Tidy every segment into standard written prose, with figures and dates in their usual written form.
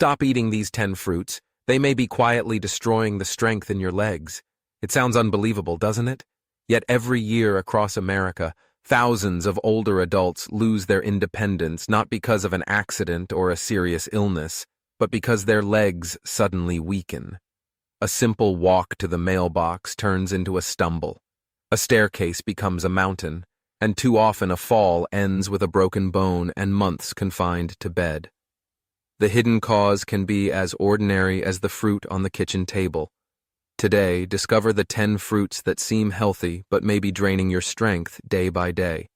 Stop eating these 10 fruits. They may be quietly destroying the strength in your legs. It sounds unbelievable, doesn't it? Yet every year across America, thousands of older adults lose their independence not because of an accident or a serious illness, but because their legs suddenly weaken. A simple walk to the mailbox turns into a stumble. A staircase becomes a mountain, and too often a fall ends with a broken bone and months confined to bed. The hidden cause can be as ordinary as the fruit on the kitchen table. Today, discover the 10 fruits that seem healthy but may be draining your strength day by day.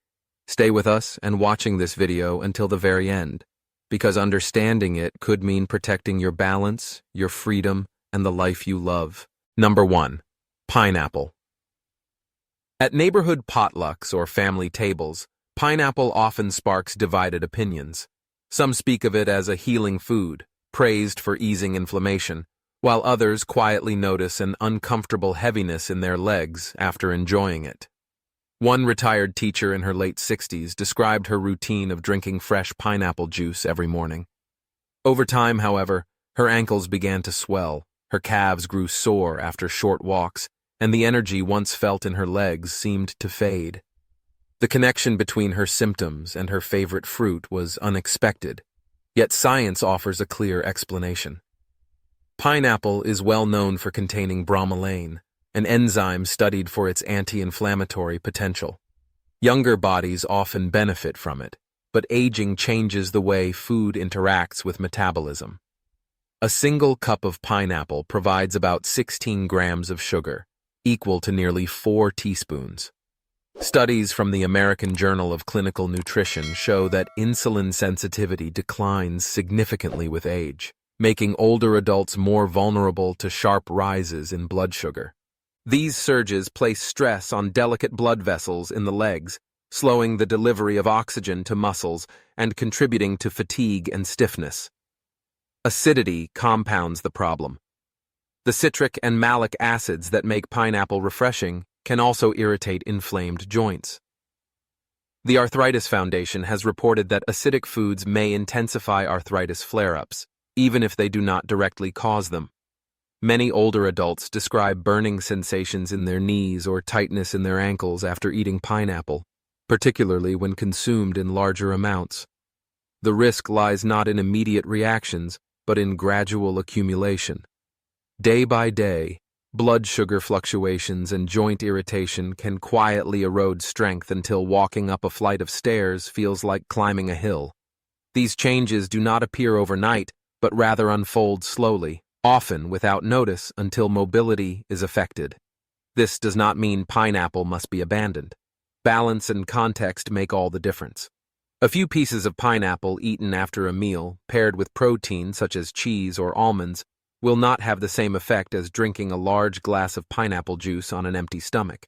Stay with us and watching this video until the very end, because understanding it could mean protecting your balance, your freedom, and the life you love. Number 1. Pineapple. At neighborhood potlucks or family tables, pineapple often sparks divided opinions. Some speak of it as a healing food, praised for easing inflammation, while others quietly notice an uncomfortable heaviness in their legs after enjoying it. One retired teacher in her late 60s described her routine of drinking fresh pineapple juice every morning. Over time, however, her ankles began to swell, her calves grew sore after short walks, and the energy once felt in her legs seemed to fade. The connection between her symptoms and her favorite fruit was unexpected, yet science offers a clear explanation. Pineapple is well known for containing bromelain, an enzyme studied for its anti-inflammatory potential. Younger bodies often benefit from it, but aging changes the way food interacts with metabolism. A single cup of pineapple provides about 16 grams of sugar, equal to nearly 4 teaspoons. Studies from the American Journal of Clinical Nutrition show that insulin sensitivity declines significantly with age, making older adults more vulnerable to sharp rises in blood sugar. These surges place stress on delicate blood vessels in the legs, slowing the delivery of oxygen to muscles and contributing to fatigue and stiffness. Acidity compounds the problem. The citric and malic acids that make pineapple refreshing can also irritate inflamed joints. The Arthritis Foundation has reported that acidic foods may intensify arthritis flare-ups, even if they do not directly cause them. Many older adults describe burning sensations in their knees or tightness in their ankles after eating pineapple, particularly when consumed in larger amounts. The risk lies not in immediate reactions, but in gradual accumulation. Day by day, blood sugar fluctuations and joint irritation can quietly erode strength until walking up a flight of stairs feels like climbing a hill. These changes do not appear overnight, but rather unfold slowly, often without notice until mobility is affected. This does not mean pineapple must be abandoned. Balance and context make all the difference. A few pieces of pineapple eaten after a meal, paired with protein such as cheese or almonds, will not have the same effect as drinking a large glass of pineapple juice on an empty stomach.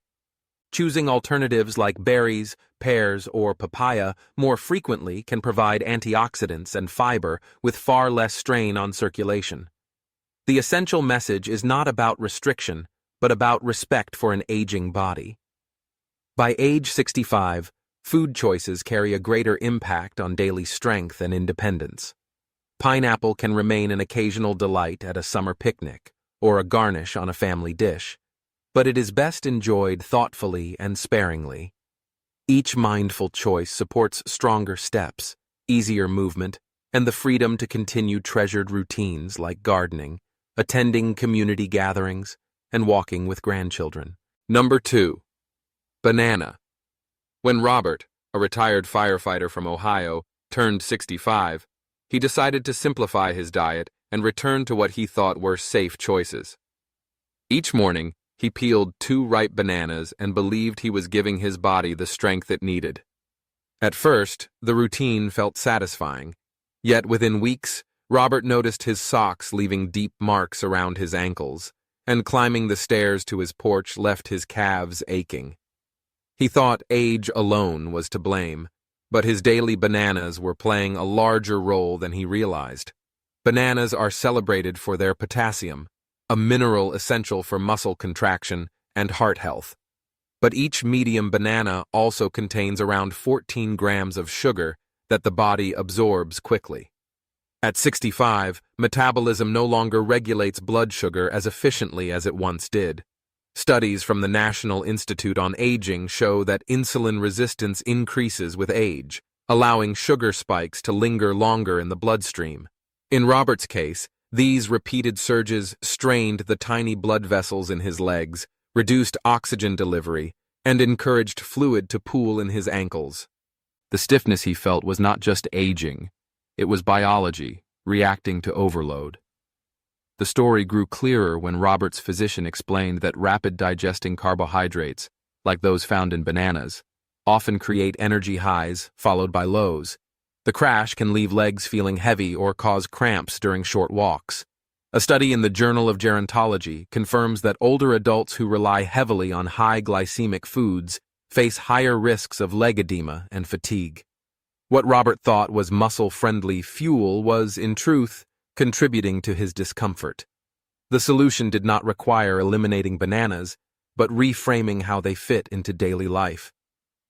Choosing alternatives like berries, pears, or papaya more frequently can provide antioxidants and fiber with far less strain on circulation. The essential message is not about restriction, but about respect for an aging body. By age 65, food choices carry a greater impact on daily strength and independence. Pineapple can remain an occasional delight at a summer picnic or a garnish on a family dish, but it is best enjoyed thoughtfully and sparingly. Each mindful choice supports stronger steps, easier movement, and the freedom to continue treasured routines like gardening, attending community gatherings, and walking with grandchildren. Number 2. Banana. When Robert, a retired firefighter from Ohio, turned 65, he decided to simplify his diet and return to what he thought were safe choices. Each morning, he peeled 2 ripe bananas and believed he was giving his body the strength it needed. At first, the routine felt satisfying, yet within weeks, Robert noticed his socks leaving deep marks around his ankles, and climbing the stairs to his porch left his calves aching. He thought age alone was to blame, but his daily bananas were playing a larger role than he realized. Bananas are celebrated for their potassium, a mineral essential for muscle contraction and heart health. But each medium banana also contains around 14 grams of sugar that the body absorbs quickly. At 65, metabolism no longer regulates blood sugar as efficiently as it once did. Studies from the National Institute on Aging show that insulin resistance increases with age, allowing sugar spikes to linger longer in the bloodstream. In Robert's case, these repeated surges strained the tiny blood vessels in his legs, reduced oxygen delivery, and encouraged fluid to pool in his ankles. The stiffness he felt was not just aging, it was biology, reacting to overload. The story grew clearer when Robert's physician explained that rapid-digesting carbohydrates, like those found in bananas, often create energy highs followed by lows. The crash can leave legs feeling heavy or cause cramps during short walks. A study in the Journal of Gerontology confirms that older adults who rely heavily on high glycemic foods face higher risks of leg edema and fatigue. What Robert thought was muscle-friendly fuel was, in truth, contributing to his discomfort. The solution did not require eliminating bananas, but reframing how they fit into daily life.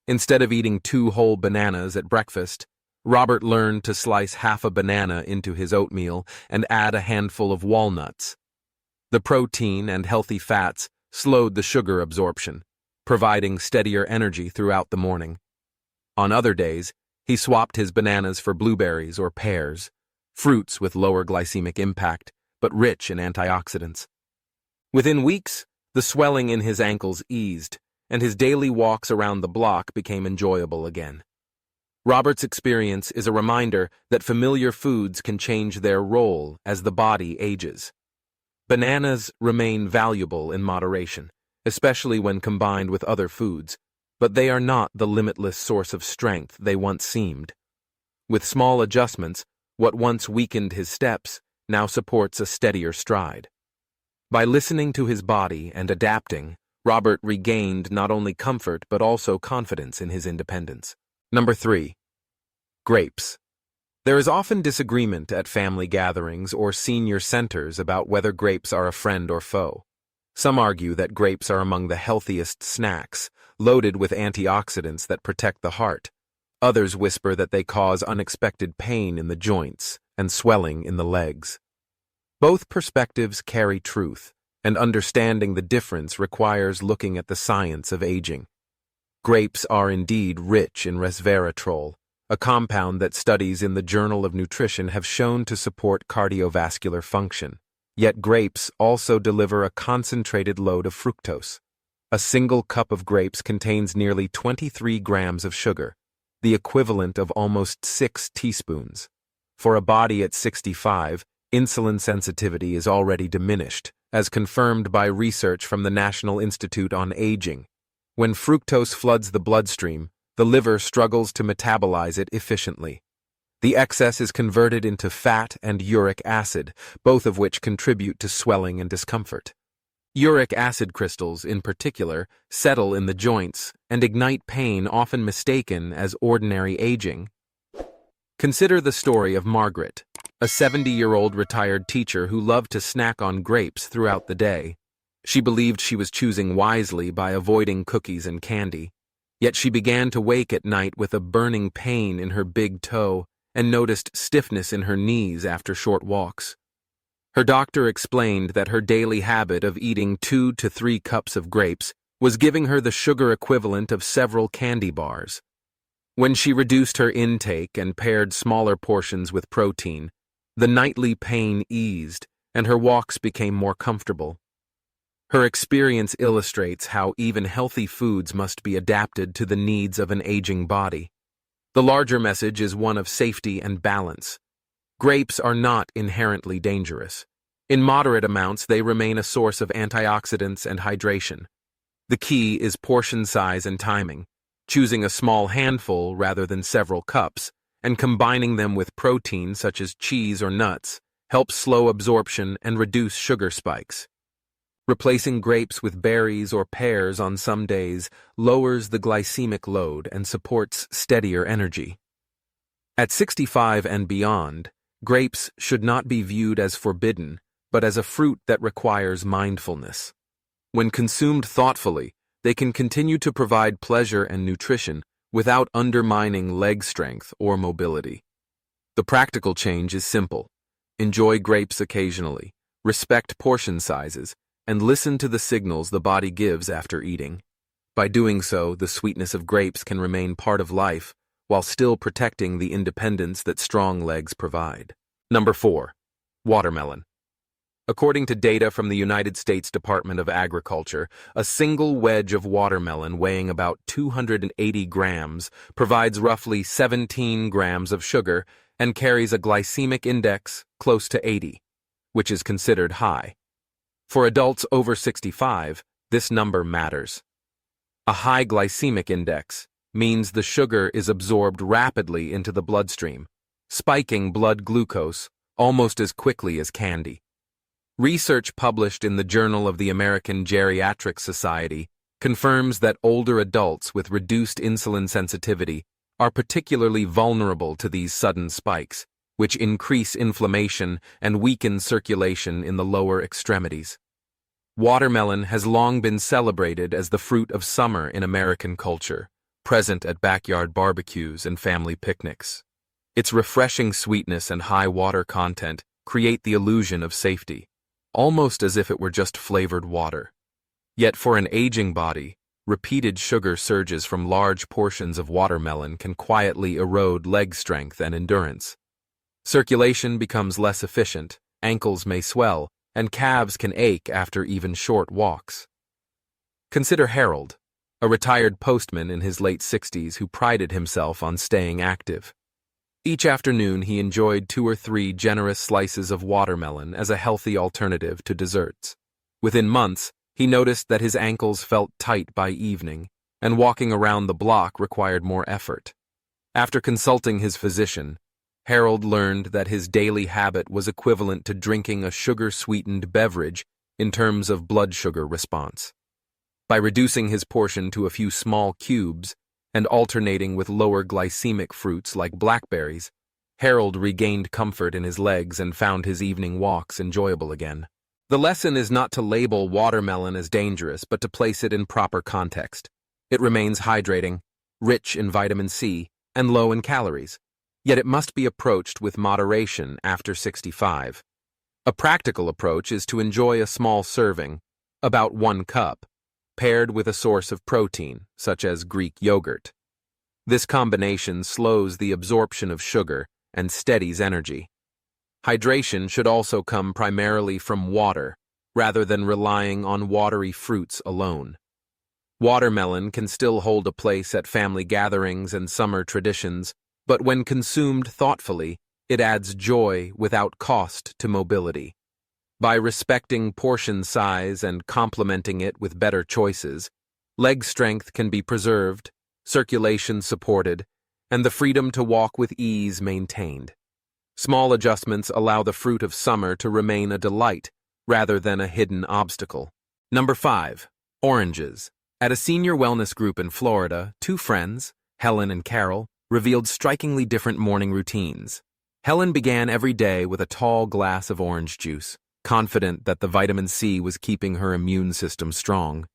Instead of eating 2 whole bananas at breakfast, Robert learned to slice half a banana into his oatmeal and add a handful of walnuts. The protein and healthy fats slowed the sugar absorption, providing steadier energy throughout the morning. On other days, he swapped his bananas for blueberries or pears, fruits with lower glycemic impact, but rich in antioxidants. Within weeks, the swelling in his ankles eased, and his daily walks around the block became enjoyable again. Robert's experience is a reminder that familiar foods can change their role as the body ages. Bananas remain valuable in moderation, especially when combined with other foods, but they are not the limitless source of strength they once seemed. With small adjustments, what once weakened his steps now supports a steadier stride. By listening to his body and adapting, Robert regained not only comfort but also confidence in his independence. Number 3. Grapes. There is often disagreement at family gatherings or senior centers about whether grapes are a friend or foe. Some argue that grapes are among the healthiest snacks, loaded with antioxidants that protect the heart. Others whisper that they cause unexpected pain in the joints and swelling in the legs. Both perspectives carry truth, and understanding the difference requires looking at the science of aging. Grapes are indeed rich in resveratrol, a compound that studies in the Journal of Nutrition have shown to support cardiovascular function. Yet grapes also deliver a concentrated load of fructose. A single cup of grapes contains nearly 23 grams of sugar, the equivalent of almost 6 teaspoons. For a body at 65, insulin sensitivity is already diminished, as confirmed by research from the National Institute on Aging. When fructose floods the bloodstream, the liver struggles to metabolize it efficiently. The excess is converted into fat and uric acid, both of which contribute to swelling and discomfort. Uric acid crystals, in particular, settle in the joints and ignite pain often mistaken as ordinary aging. Consider the story of Margaret, a 70-year-old retired teacher who loved to snack on grapes throughout the day. She believed she was choosing wisely by avoiding cookies and candy. Yet she began to wake at night with a burning pain in her big toe and noticed stiffness in her knees after short walks. Her doctor explained that her daily habit of eating 2 to 3 cups of grapes was giving her the sugar equivalent of several candy bars. When she reduced her intake and paired smaller portions with protein, the nightly pain eased and her walks became more comfortable. Her experience illustrates how even healthy foods must be adapted to the needs of an aging body. The larger message is one of safety and balance. Grapes are not inherently dangerous. In moderate amounts, they remain a source of antioxidants and hydration. The key is portion size and timing, choosing a small handful rather than several cups, and combining them with protein such as cheese or nuts helps slow absorption and reduce sugar spikes. Replacing grapes with berries or pears on some days lowers the glycemic load and supports steadier energy. At 65 and beyond, grapes should not be viewed as forbidden, but as a fruit that requires mindfulness. When consumed thoughtfully, they can continue to provide pleasure and nutrition without undermining leg strength or mobility. The practical change is simple. Enjoy grapes occasionally, respect portion sizes, and listen to the signals the body gives after eating. By doing so, the sweetness of grapes can remain part of life while still protecting the independence that strong legs provide. Number 4. Watermelon. According to data from the United States Department of Agriculture, a single wedge of watermelon weighing about 280 grams provides roughly 17 grams of sugar and carries a glycemic index close to 80, which is considered high. For adults over 65, this number matters. A high glycemic index means the sugar is absorbed rapidly into the bloodstream, spiking blood glucose almost as quickly as candy. Research published in the Journal of the American Geriatric Society confirms that older adults with reduced insulin sensitivity are particularly vulnerable to these sudden spikes, which increase inflammation and weaken circulation in the lower extremities. Watermelon has long been celebrated as the fruit of summer in American culture, present at backyard barbecues and family picnics. Its refreshing sweetness and high water content create the illusion of safety, almost as if it were just flavored water. Yet for an aging body, repeated sugar surges from large portions of watermelon can quietly erode leg strength and endurance. Circulation becomes less efficient, ankles may swell, and calves can ache after even short walks. Consider Harold, a retired postman in his late 60s who prided himself on staying active. Each afternoon he enjoyed 2 or 3 generous slices of watermelon as a healthy alternative to desserts. Within months, he noticed that his ankles felt tight by evening, and walking around the block required more effort. After consulting his physician, Harold learned that his daily habit was equivalent to drinking a sugar-sweetened beverage in terms of blood sugar response. By reducing his portion to a few small cubes and alternating with lower glycemic fruits like blackberries, Harold regained comfort in his legs and found his evening walks enjoyable again. The lesson is not to label watermelon as dangerous, but to place it in proper context. It remains hydrating, rich in vitamin C, and low in calories, yet it must be approached with moderation after 65. A practical approach is to enjoy a small serving, about 1 cup, paired with a source of protein, such as Greek yogurt. This combination slows the absorption of sugar and steadies energy. Hydration should also come primarily from water, rather than relying on watery fruits alone. Watermelon can still hold a place at family gatherings and summer traditions, but when consumed thoughtfully, it adds joy without cost to mobility. By respecting portion size and complementing it with better choices, leg strength can be preserved, circulation supported, and the freedom to walk with ease maintained. Small adjustments allow the fruit of summer to remain a delight rather than a hidden obstacle. Number 5. Oranges. At a senior wellness group in Florida, 2 friends, Helen and Carol, revealed strikingly different morning routines. Helen began every day with a tall glass of orange juice, confident that the vitamin C was keeping her immune system strong.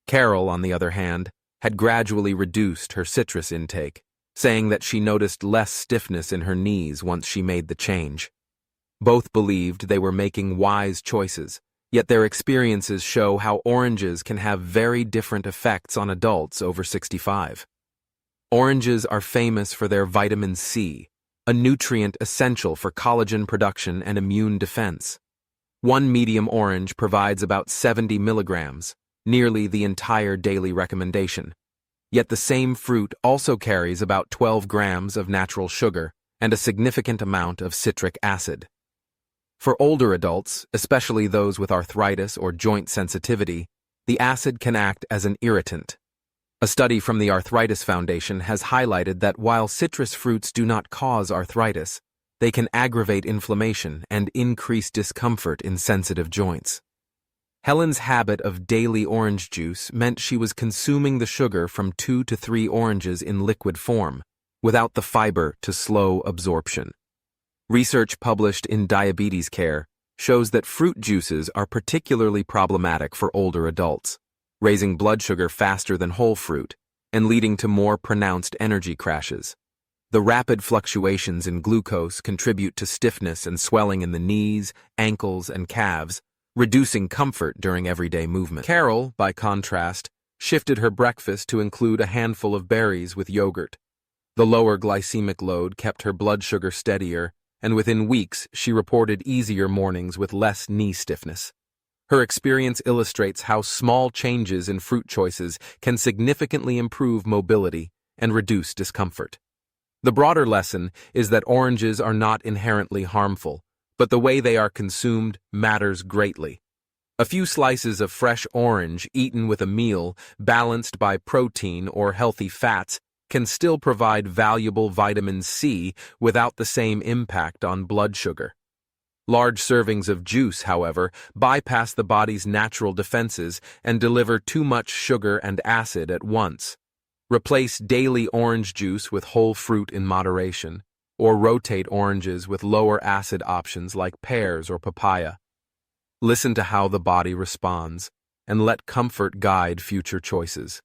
Carol, on the other hand, had gradually reduced her citrus intake, saying that she noticed less stiffness in her knees once she made the change. Both believed they were making wise choices, yet their experiences show how oranges can have very different effects on adults over 65. Oranges are famous for their vitamin C, a nutrient essential for collagen production and immune defense. 1 medium orange provides about 70 milligrams, nearly the entire daily recommendation. Yet the same fruit also carries about 12 grams of natural sugar and a significant amount of citric acid. For older adults, especially those with arthritis or joint sensitivity, the acid can act as an irritant. A study from the Arthritis Foundation has highlighted that while citrus fruits do not cause arthritis, they can aggravate inflammation and increase discomfort in sensitive joints. Helen's habit of daily orange juice meant she was consuming the sugar from 2 to 3 oranges in liquid form, without the fiber to slow absorption. Research published in Diabetes Care shows that fruit juices are particularly problematic for older adults, raising blood sugar faster than whole fruit and leading to more pronounced energy crashes. The rapid fluctuations in glucose contribute to stiffness and swelling in the knees, ankles, and calves, reducing comfort during everyday movement. Carol, by contrast, shifted her breakfast to include a handful of berries with yogurt. The lower glycemic load kept her blood sugar steadier, and within weeks she reported easier mornings with less knee stiffness. Her experience illustrates how small changes in fruit choices can significantly improve mobility and reduce discomfort. The broader lesson is that oranges are not inherently harmful, but the way they are consumed matters greatly. A few slices of fresh orange eaten with a meal balanced by protein or healthy fats can still provide valuable vitamin C without the same impact on blood sugar. Large servings of juice, however, bypass the body's natural defenses and deliver too much sugar and acid at once. Replace daily orange juice with whole fruit in moderation, or rotate oranges with lower acid options like pears or papaya. Listen to how the body responds, and let comfort guide future choices.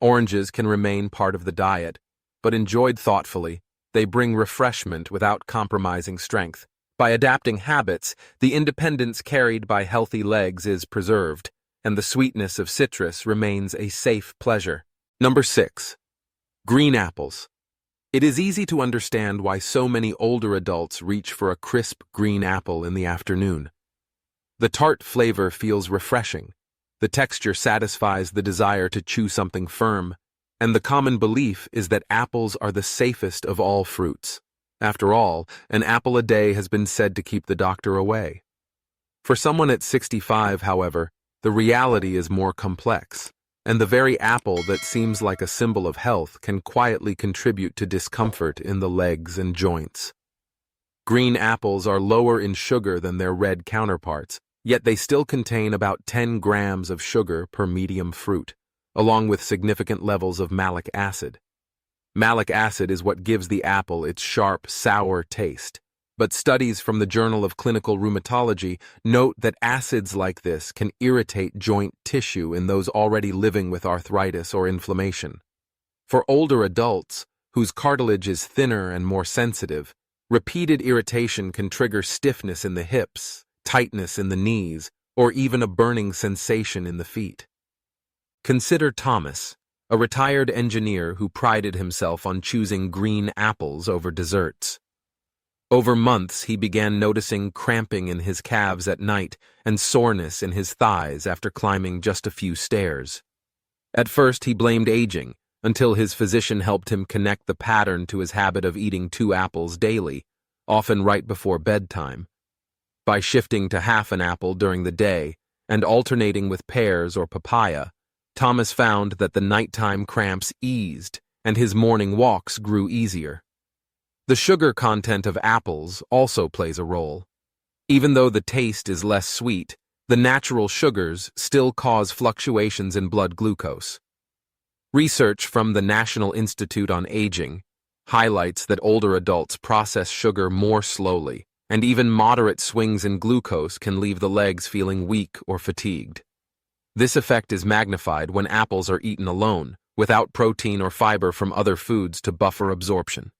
Oranges can remain part of the diet, but enjoyed thoughtfully, they bring refreshment without compromising strength. By adapting habits, the independence carried by healthy legs is preserved, and the sweetness of citrus remains a safe pleasure. Number 6. Green apples. It is easy to understand why so many older adults reach for a crisp green apple in the afternoon. The tart flavor feels refreshing, the texture satisfies the desire to chew something firm, and the common belief is that apples are the safest of all fruits. After all, an apple a day has been said to keep the doctor away. For someone at 65, however, the reality is more complex, and the very apple that seems like a symbol of health can quietly contribute to discomfort in the legs and joints. Green apples are lower in sugar than their red counterparts, yet they still contain about 10 grams of sugar per medium fruit, along with significant levels of malic acid. Malic acid is what gives the apple its sharp, sour taste. But studies from the Journal of Clinical Rheumatology note that acids like this can irritate joint tissue in those already living with arthritis or inflammation. For older adults, whose cartilage is thinner and more sensitive, repeated irritation can trigger stiffness in the hips, tightness in the knees, or even a burning sensation in the feet. Consider Thomas, a retired engineer who prided himself on choosing green apples over desserts. Over months, he began noticing cramping in his calves at night and soreness in his thighs after climbing just a few stairs. At first, he blamed aging, until his physician helped him connect the pattern to his habit of eating 2 apples daily, often right before bedtime. By shifting to half an apple during the day and alternating with pears or papaya, Thomas found that the nighttime cramps eased and his morning walks grew easier. The sugar content of apples also plays a role. Even though the taste is less sweet, the natural sugars still cause fluctuations in blood glucose. Research from the National Institute on Aging highlights that older adults process sugar more slowly, and even moderate swings in glucose can leave the legs feeling weak or fatigued. This effect is magnified when apples are eaten alone, without protein or fiber from other foods to buffer absorption.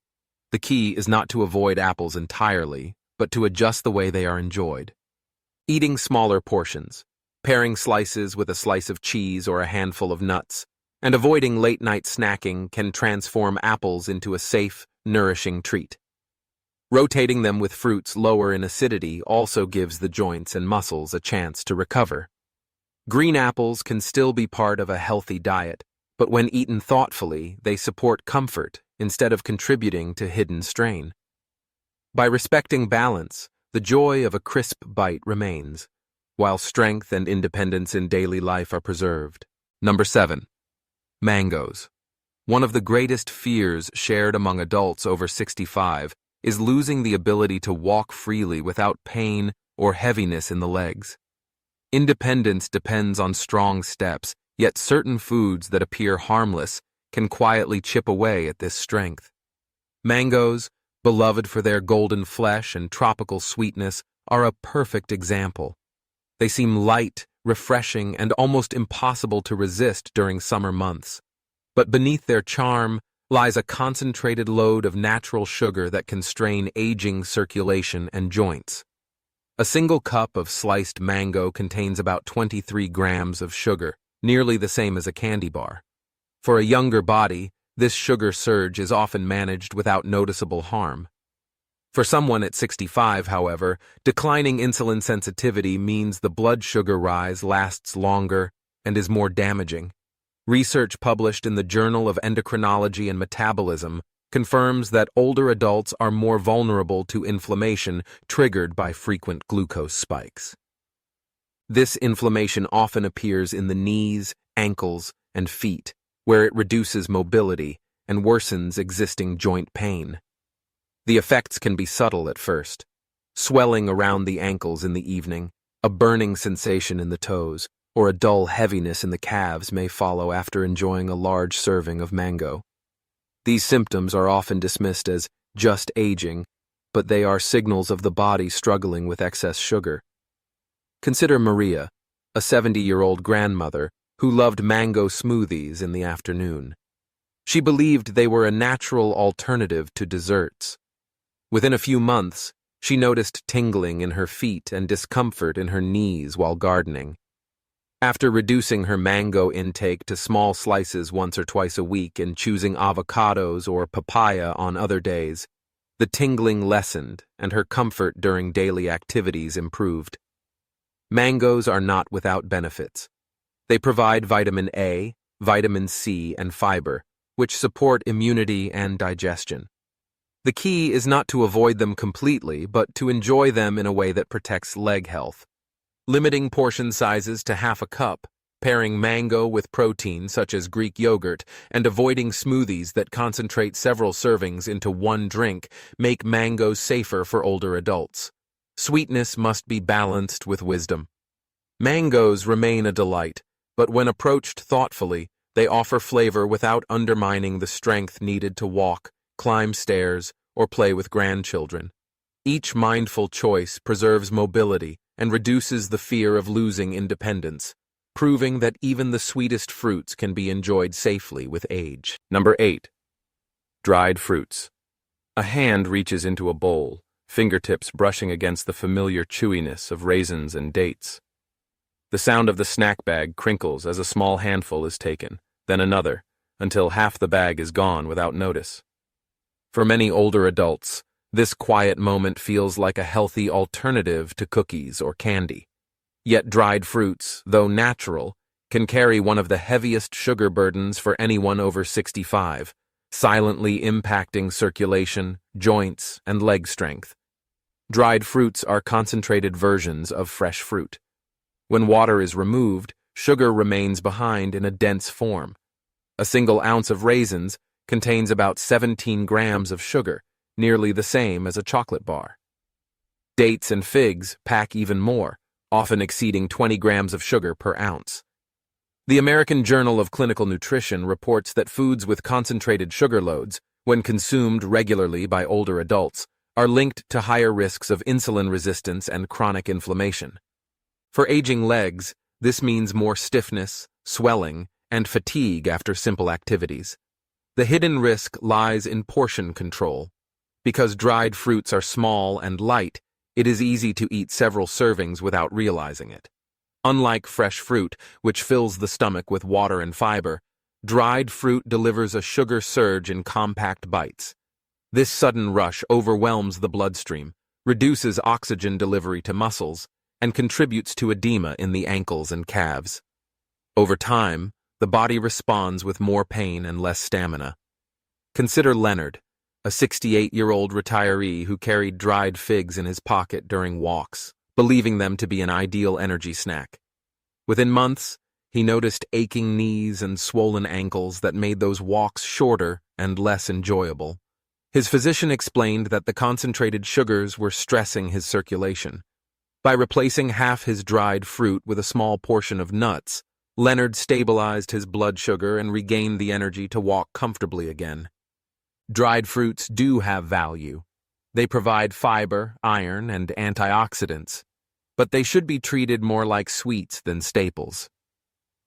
The key is not to avoid apples entirely, but to adjust the way they are enjoyed. Eating smaller portions, pairing slices with a slice of cheese or a handful of nuts, and avoiding late-night snacking can transform apples into a safe, nourishing treat. Rotating them with fruits lower in acidity also gives the joints and muscles a chance to recover. Green apples can still be part of a healthy diet, but when eaten thoughtfully, they support comfort instead of contributing to hidden strain. By respecting balance, the joy of a crisp bite remains, while strength and independence in daily life are preserved. Number 7. Mangoes. One of the greatest fears shared among adults over 65 is losing the ability to walk freely without pain or heaviness in the legs. Independence depends on strong steps, yet certain foods that appear harmless can quietly chip away at this strength. Mangoes, beloved for their golden flesh and tropical sweetness, are a perfect example. They seem light, refreshing, and almost impossible to resist during summer months. But beneath their charm lies a concentrated load of natural sugar that can strain aging circulation and joints. A single cup of sliced mango contains about 23 grams of sugar, nearly the same as a candy bar. For a younger body, this sugar surge is often managed without noticeable harm. For someone at 65, however, declining insulin sensitivity means the blood sugar rise lasts longer and is more damaging. Research published in the Journal of Endocrinology and Metabolism confirms that older adults are more vulnerable to inflammation triggered by frequent glucose spikes. This inflammation often appears in the knees, ankles, and feet, where it reduces mobility and worsens existing joint pain. The effects can be subtle at first: swelling around the ankles in the evening, a burning sensation in the toes, or a dull heaviness in the calves may follow after enjoying a large serving of mango. These symptoms are often dismissed as just aging, but they are signals of the body struggling with excess sugar. Consider Maria, a 70-year-old grandmother who loved mango smoothies in the afternoon. She believed they were a natural alternative to desserts. Within a few months, she noticed tingling in her feet and discomfort in her knees while gardening. After reducing her mango intake to small slices once or twice a week and choosing avocados or papaya on other days, the tingling lessened and her comfort during daily activities improved. Mangoes are not without benefits. They provide vitamin A, vitamin C, and fiber, which support immunity and digestion. The key is not to avoid them completely, but to enjoy them in a way that protects leg health. Limiting portion sizes to half a cup, pairing mango with protein such as Greek yogurt, and avoiding smoothies that concentrate several servings into one drink make mangoes safer for older adults. Sweetness must be balanced with wisdom. Mangoes remain a delight, but when approached thoughtfully, they offer flavor without undermining the strength needed to walk, climb stairs, or play with grandchildren. Each mindful choice preserves mobility and reduces the fear of losing independence, proving that even the sweetest fruits can be enjoyed safely with age. Number 8. Dried fruits. A hand reaches into a bowl, fingertips brushing against the familiar chewiness of raisins and dates. The sound of the snack bag crinkles as a small handful is taken, then another, until half the bag is gone without notice. For many older adults, this quiet moment feels like a healthy alternative to cookies or candy. Yet dried fruits, though natural, can carry one of the heaviest sugar burdens for anyone over 65, silently impacting circulation, joints, and leg strength. Dried fruits are concentrated versions of fresh fruit. When water is removed, sugar remains behind in a dense form. A single ounce of raisins contains about 17 grams of sugar, nearly the same as a chocolate bar. Dates and figs pack even more, often exceeding 20 grams of sugar per ounce. The American Journal of Clinical Nutrition reports that foods with concentrated sugar loads, when consumed regularly by older adults, are linked to higher risks of insulin resistance and chronic inflammation. For aging legs, this means more stiffness, swelling, and fatigue after simple activities. The hidden risk lies in portion control. Because dried fruits are small and light, it is easy to eat several servings without realizing it. Unlike fresh fruit, which fills the stomach with water and fiber, dried fruit delivers a sugar surge in compact bites. This sudden rush overwhelms the bloodstream, reduces oxygen delivery to muscles, and contributes to edema in the ankles and calves. Over time, the body responds with more pain and less stamina. Consider Leonard, a 68-year-old retiree who carried dried figs in his pocket during walks, believing them to be an ideal energy snack. Within months, he noticed aching knees and swollen ankles that made those walks shorter and less enjoyable. His physician explained that the concentrated sugars were stressing his circulation. By replacing half his dried fruit with a small portion of nuts, Leonard stabilized his blood sugar and regained the energy to walk comfortably again. Dried fruits do have value. They provide fiber, iron, and antioxidants, but they should be treated more like sweets than staples.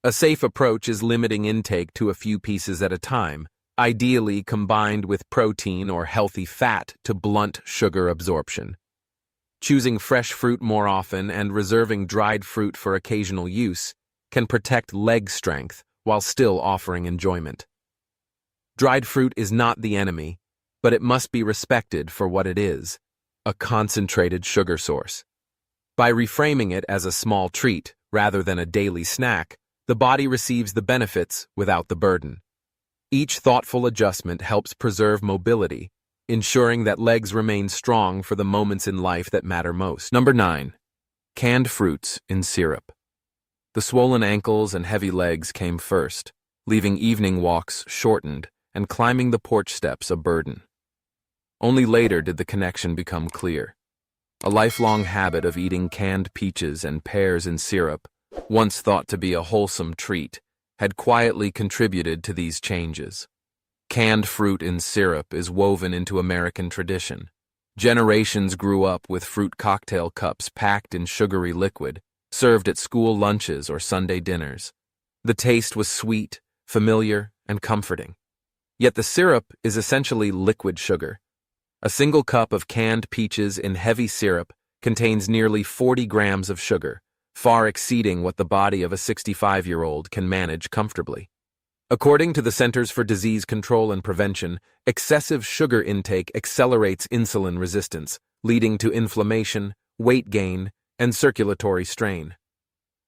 A safe approach is limiting intake to a few pieces at a time, ideally combined with protein or healthy fat to blunt sugar absorption. Choosing fresh fruit more often and reserving dried fruit for occasional use can protect leg strength while still offering enjoyment. Dried fruit is not the enemy, but it must be respected for what it is, a concentrated sugar source. By reframing it as a small treat rather than a daily snack, the body receives the benefits without the burden. Each thoughtful adjustment helps preserve mobility, ensuring that legs remain strong for the moments in life that matter most. Number 9. Canned fruits in syrup. The swollen ankles and heavy legs came first, leaving evening walks shortened and climbing the porch steps a burden. Only later did the connection become clear. A lifelong habit of eating canned peaches and pears in syrup, once thought to be a wholesome treat, had quietly contributed to these changes. Canned fruit in syrup is woven into American tradition. Generations grew up with fruit cocktail cups packed in sugary liquid, served at school lunches or Sunday dinners. The taste was sweet, familiar, and comforting. Yet the syrup is essentially liquid sugar. A single cup of canned peaches in heavy syrup contains nearly 40 grams of sugar, far exceeding what the body of a 65-year-old can manage comfortably. According to the Centers for Disease Control and Prevention, excessive sugar intake accelerates insulin resistance, leading to inflammation, weight gain, and circulatory strain.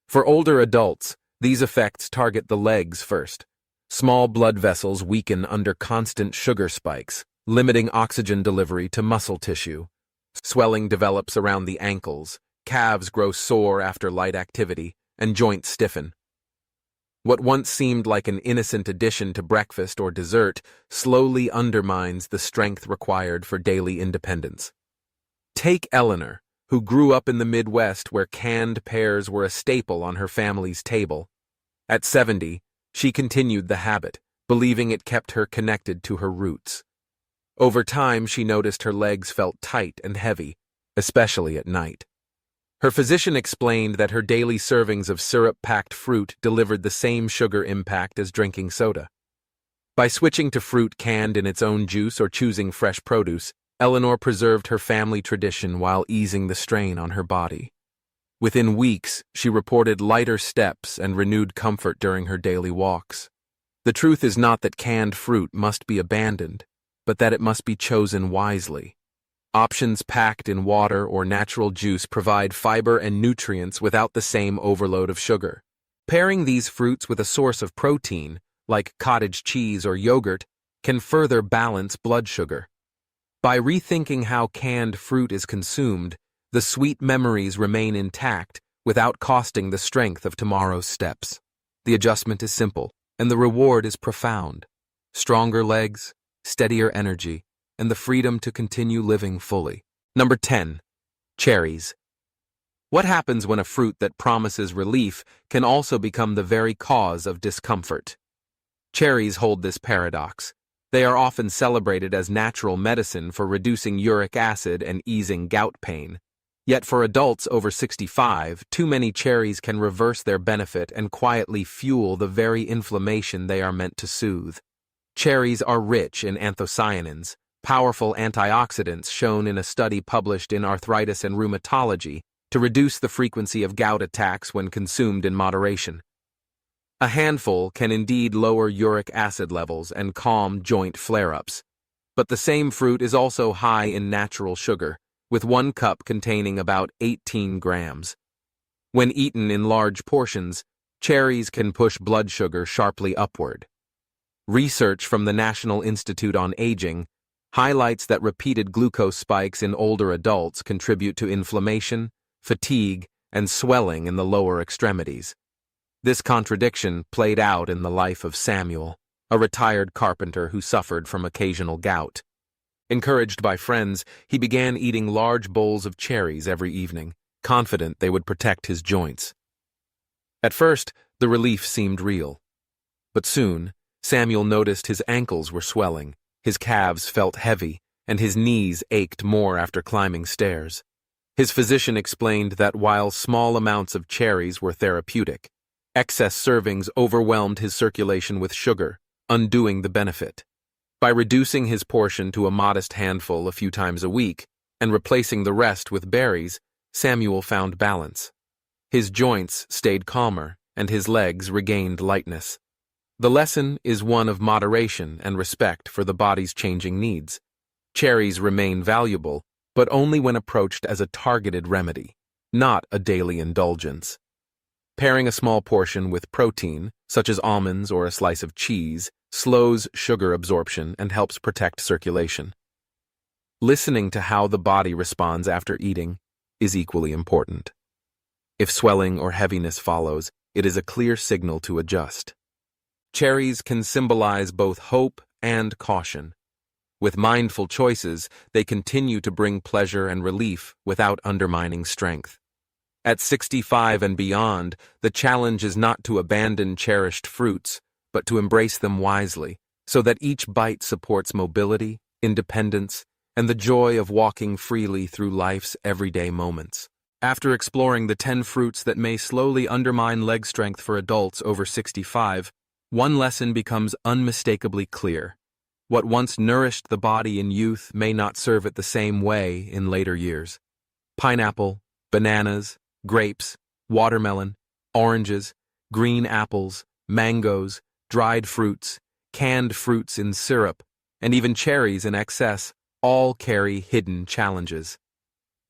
For older adults, these effects target the legs first. Small blood vessels weaken under constant sugar spikes, limiting oxygen delivery to muscle tissue. Swelling develops around the ankles, calves grow sore after light activity, and joints stiffen. What once seemed like an innocent addition to breakfast or dessert slowly undermines the strength required for daily independence. Take Eleanor, who grew up in the Midwest where canned pears were a staple on her family's table. At 70, she continued the habit, believing it kept her connected to her roots. Over time, she noticed her legs felt tight and heavy, especially at night. Her physician explained that her daily servings of syrup-packed fruit delivered the same sugar impact as drinking soda. By switching to fruit canned in its own juice or choosing fresh produce, Eleanor preserved her family tradition while easing the strain on her body. Within weeks, she reported lighter steps and renewed comfort during her daily walks. The truth is not that canned fruit must be abandoned, but that it must be chosen wisely. Options packed in water or natural juice provide fiber and nutrients without the same overload of sugar. Pairing these fruits with a source of protein, like cottage cheese or yogurt, can further balance blood sugar. By rethinking how canned fruit is consumed, the sweet memories remain intact without costing the strength of tomorrow's steps. The adjustment is simple, and the reward is profound. Stronger legs, steadier energy, and the freedom to continue living fully. Number 10. Cherries. What happens when a fruit that promises relief can also become the very cause of discomfort? Cherries hold this paradox. They are often celebrated as natural medicine for reducing uric acid and easing gout pain. Yet for adults over 65, too many cherries can reverse their benefit and quietly fuel the very inflammation they are meant to soothe. Cherries are rich in anthocyanins, powerful antioxidants shown in a study published in Arthritis and Rheumatology to reduce the frequency of gout attacks when consumed in moderation. A handful can indeed lower uric acid levels and calm joint flare-ups. But the same fruit is also high in natural sugar, with 1 cup containing about 18 grams. When eaten in large portions, cherries can push blood sugar sharply upward. Research from the National Institute on Aging highlights that repeated glucose spikes in older adults contribute to inflammation, fatigue, and swelling in the lower extremities. This contradiction played out in the life of Samuel, a retired carpenter who suffered from occasional gout. Encouraged by friends, he began eating large bowls of cherries every evening, confident they would protect his joints. At first, the relief seemed real. But soon, Samuel noticed his ankles were swelling, his calves felt heavy, and his knees ached more after climbing stairs. His physician explained that while small amounts of cherries were therapeutic, excess servings overwhelmed his circulation with sugar, undoing the benefit. By reducing his portion to a modest handful a few times a week and replacing the rest with berries, Samuel found balance. His joints stayed calmer, and his legs regained lightness. The lesson is one of moderation and respect for the body's changing needs. Cherries remain valuable, but only when approached as a targeted remedy, not a daily indulgence. Pairing a small portion with protein, such as almonds or a slice of cheese, slows sugar absorption and helps protect circulation. Listening to how the body responds after eating is equally important. If swelling or heaviness follows, it is a clear signal to adjust. Cherries can symbolize both hope and caution. With mindful choices, they continue to bring pleasure and relief without undermining strength. At 65 and beyond, the challenge is not to abandon cherished fruits, but to embrace them wisely, so that each bite supports mobility, independence, and the joy of walking freely through life's everyday moments. After exploring the 10 fruits that may slowly undermine leg strength for adults over 65, one lesson becomes unmistakably clear. What once nourished the body in youth may not serve it the same way in later years. Pineapple, bananas, grapes, watermelon, oranges, green apples, mangoes, dried fruits, canned fruits in syrup, and even cherries in excess all carry hidden challenges.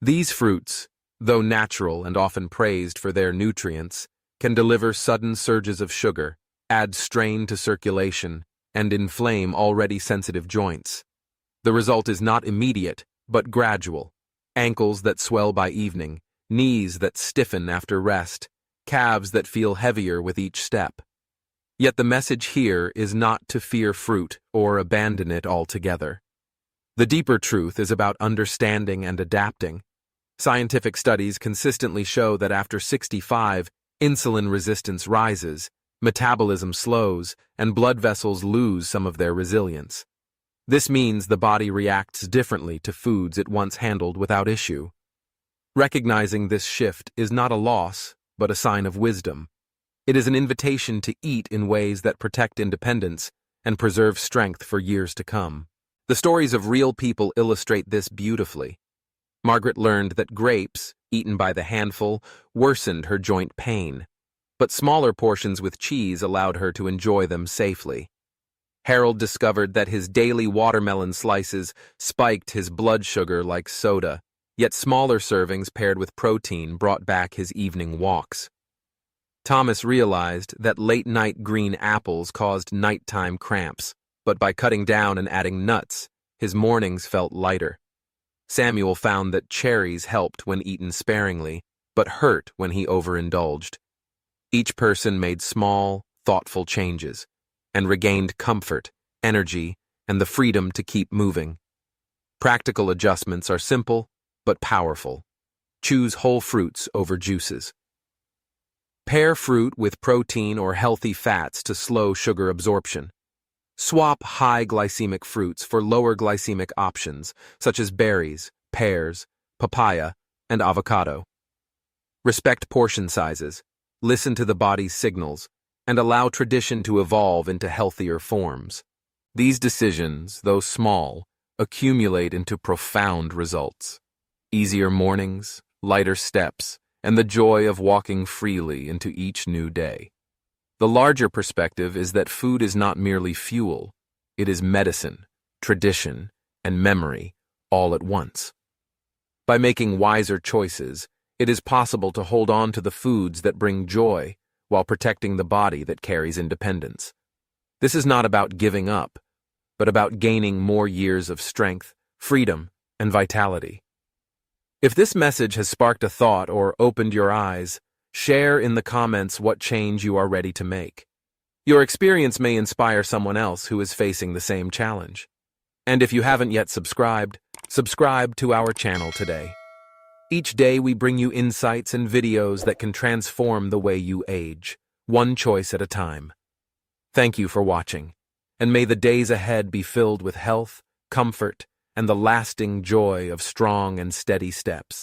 These fruits, though natural and often praised for their nutrients, can deliver sudden surges of sugar, add strain to circulation, and inflame already sensitive joints. The result is not immediate, but gradual. Ankles that swell by evening, knees that stiffen after rest, calves that feel heavier with each step. Yet the message here is not to fear fruit or abandon it altogether. The deeper truth is about understanding and adapting. Scientific studies consistently show that after 65, insulin resistance rises, metabolism slows, and blood vessels lose some of their resilience. This means the body reacts differently to foods it once handled without issue. Recognizing this shift is not a loss, but a sign of wisdom. It is an invitation to eat in ways that protect independence and preserve strength for years to come. The stories of real people illustrate this beautifully. Margaret learned that grapes, eaten by the handful, worsened her joint pain, but smaller portions with cheese allowed her to enjoy them safely. Harold discovered that his daily watermelon slices spiked his blood sugar like soda, yet smaller servings paired with protein brought back his evening walks. Thomas realized that late-night green apples caused nighttime cramps, but by cutting down and adding nuts, his mornings felt lighter. Samuel found that cherries helped when eaten sparingly, but hurt when he overindulged. Each person made small, thoughtful changes, and regained comfort, energy, and the freedom to keep moving. Practical adjustments are simple, but powerful. Choose whole fruits over juices. Pair fruit with protein or healthy fats to slow sugar absorption. Swap high glycemic fruits for lower glycemic options, such as berries, pears, papaya, and avocado. Respect portion sizes, listen to the body's signals, and allow tradition to evolve into healthier forms. These decisions, though small, accumulate into profound results. Easier mornings, lighter steps, and the joy of walking freely into each new day. The larger perspective is that food is not merely fuel, it is medicine, tradition, and memory all at once. By making wiser choices, it is possible to hold on to the foods that bring joy while protecting the body that carries independence. This is not about giving up, but about gaining more years of strength, freedom, and vitality. If this message has sparked a thought or opened your eyes, share in the comments what change you are ready to make. Your experience may inspire someone else who is facing the same challenge. And if you haven't yet subscribed, subscribe to our channel today. Each day we bring you insights and videos that can transform the way you age, one choice at a time. Thank you for watching, and may the days ahead be filled with health, comfort, and the lasting joy of strong and steady steps.